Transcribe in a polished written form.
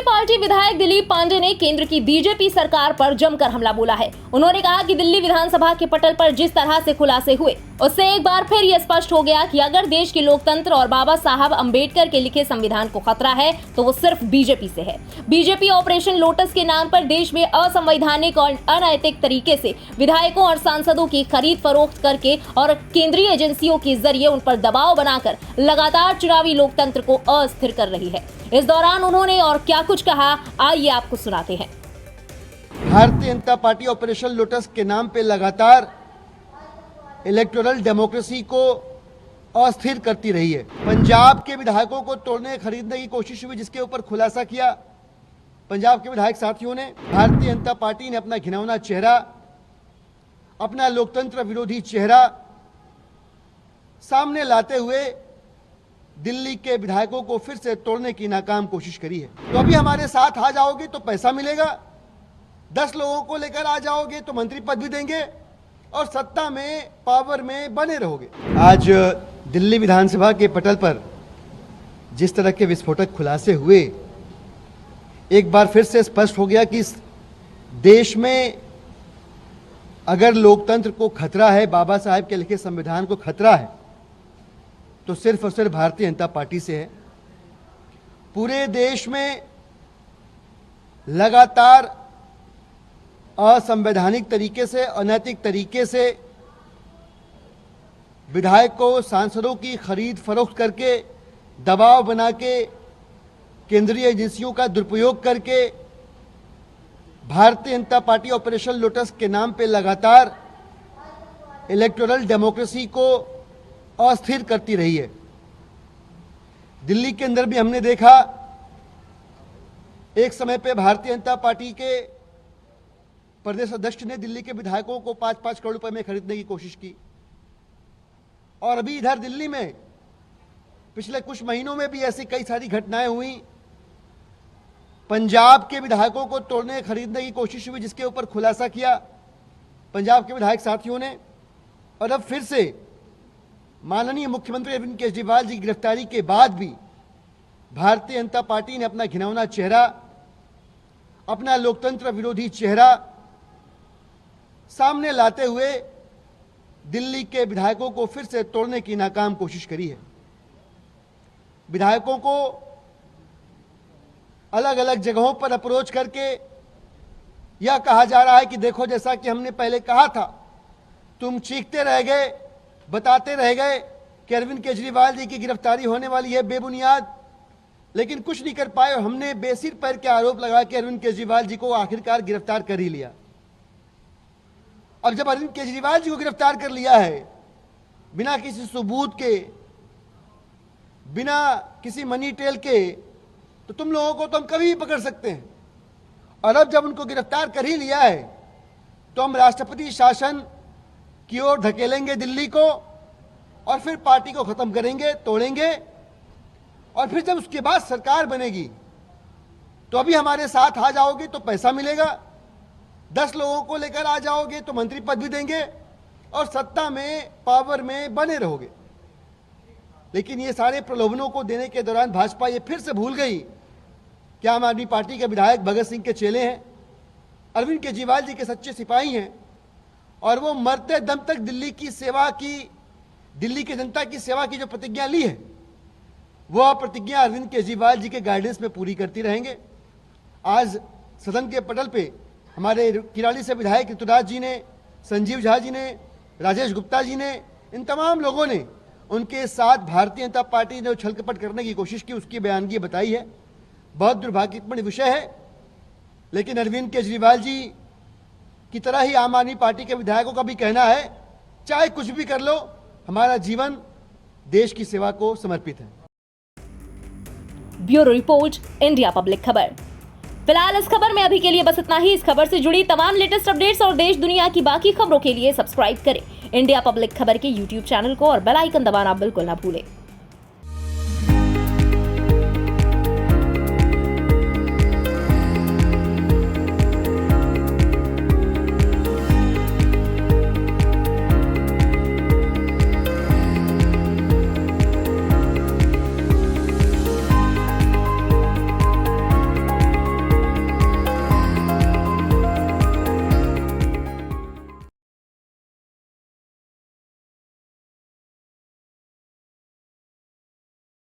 Party विधायक दिलीप पांडे ने केंद्र की बीजेपी सरकार पर जमकर हमला बोला है। उन्होंने कहा कि दिल्ली विधानसभा के पटल पर जिस तरह से खुलासे हुए, उससे एक बार फिर यह स्पष्ट हो गया कि अगर देश के लोकतंत्र और बाबा साहब अंबेडकर के लिखे संविधान को खतरा है तो वो सिर्फ बीजेपी से है। बीजेपी ऑपरेशन लोटस के नाम पर देश में असंवैधानिक और अनैतिक तरीके से विधायकों और सांसदों की खरीद फरोख्त करके और केंद्रीय एजेंसियों के जरिए उन पर दबाव बनाकर लगातार चुनावी लोकतंत्र को अस्थिर कर रही है। इस दौरान उन्होंने और क्या कुछ कहा, आइए आपको सुनाते हैं। Bharatiya Janata party operation lotus के नाम पे लगातार इलेक्टोरल डेमोक्रेसी को अस्थिर करती रही है। पंजाब के विधायकों को तोड़ने खरीदने की कोशिश हुई, जिसके ऊपर खुलासा किया पंजाब के विधायक साथियों ने। भारतीय जनता पार्टी ने अपना घिनौना चेहरा, अपना लोकतंत्र विरोधी चेहरा सामने लाते हुए दिल्ली के विधायकों को फिर से तोड़ने की नाकाम कोशिश करी है। तो अभी हमारे साथ आ जाओगे तो पैसा मिलेगा, 10 लोगों को लेकर आ जाओगे तो मंत्री पद भी देंगे और सत्ता में, पावर में बने रहोगे। आज दिल्ली विधानसभा के पटल पर जिस तरह के विस्फोटक खुलासे हुए, एक बार फिर से स्पष्ट हो गया कि इस देश में अगर लोकतंत्र को खतरा है, बाबा साहब के लिखे संविधान को खतरा है, तो सिर्फ और सिर्फ भारतीय जनता पार्टी से है। पूरे देश में लगातार असंवैधानिक तरीके से, अनैतिक तरीके से विधायकों, सांसदों की खरीद फरोख्त करके, दबाव बना के, केंद्रीय एजेंसियों का दुरुपयोग करके Bharatiya Janata party operation lotus के नाम पे लगातार इलेक्टोरल डेमोक्रेसी को अस्थिर करती रही है। दिल्ली के अंदर भी हमने देखा, एक समय पे भारतीय जनता पार्टी के प्रदेश अध्यक्ष ने दिल्ली के विधायकों को 5-5 करोड़ रुपए में खरीदने की कोशिश की। और अभी इधर दिल्ली में पिछले कुछ महीनों में भी ऐसी कई सारी घटनाएं हुई। पंजाब के विधायकों को तोड़ने खरीदने की कोशिश हुई, जिसके ऊपर खुलासा किया पंजाब के विधायक साथियों ने। और अब फिर से माननीय मुख्यमंत्री अरविंद केजरीवाल जी की गिरफ्तारी के बाद भी भारतीय जनता पार्टी ने अपना घिनौना चेहरा, अपना लोकतंत्र विरोधी चेहरा सामने लाते हुए दिल्ली के विधायकों को फिर से तोड़ने की नाकाम कोशिश करी है। विधायकों को अलग अलग जगहों पर अप्रोच करके यह कहा जा रहा है कि देखो, जैसा कि हमने पहले कहा था, तुम चीखते रह गए, बताते रह गए कि अरविंद केजरीवाल जी की गिरफ्तारी होने वाली है बेबुनियाद, लेकिन कुछ नहीं कर पाए। हमने बेसिर पैर के आरोप लगा कि अरविंद केजरीवाल जी को आखिरकार गिरफ्तार कर ही लिया। अब जब अरविंद केजरीवाल जी को गिरफ्तार कर लिया है, बिना किसी सबूत के, बिना किसी मनी टेल के, तो तुम लोगों को तो हम कभी भी पकड़ सकते हैं। और अब जब उनको गिरफ्तार कर ही लिया है, तो हम राष्ट्रपति शासन की ओर धकेलेंगे दिल्ली को, और फिर पार्टी को खत्म करेंगे, तोड़ेंगे। और फिर जब उसके बाद सरकार बनेगी तो अभी हमारे साथ आ जाओगे तो पैसा मिलेगा, 10 लोगों को लेकर आ जाओगे तो मंत्री पद भी देंगे और सत्ता में, पावर में बने रहोगे। लेकिन ये सारे प्रलोभनों को देने के दौरान भाजपा ये फिर से भूल गई कि आम आदमी पार्टी के विधायक भगत सिंह के चेले हैं, अरविंद केजरीवाल जी के सच्चे सिपाही हैं, और वो मरते दम तक दिल्ली की सेवा की, दिल्ली की जनता की सेवा की जो प्रतिज्ञा ली है, वह प्रतिज्ञा अरविंद केजरीवाल जी के गाइडेंस में पूरी करती रहेंगे। आज सदन के पटल पे हमारे किराड़ी से विधायक ऋतुराज जी ने, संजीव झा जी ने, राजेश गुप्ता जी ने, इन तमाम लोगों ने उनके साथ भारतीय जनता पार्टी ने छल कपट करने की कोशिश की, उसकी बयानगी बताई है। बहुत दुर्भाग्यपूर्ण विषय है, लेकिन अरविंद केजरीवाल जी की तरह ही आम आदमी पार्टी के विधायकों का भी कहना है, चाहे कुछ भी कर लो, हमारा जीवन देश की सेवा को समर्पित है। ब्यूरो रिपोर्ट, इंडिया पब्लिक खबर। फिलहाल इस खबर में अभी के लिए बस इतना ही। इस खबर से जुड़ी तमाम लेटेस्ट अपडेट्स और देश दुनिया की बाकी खबरों के लिए सब्सक्राइब करें इंडिया पब्लिक खबर के YouTube चैनल को और बेल आइकन दबाना बिल्कुल ना भूलें।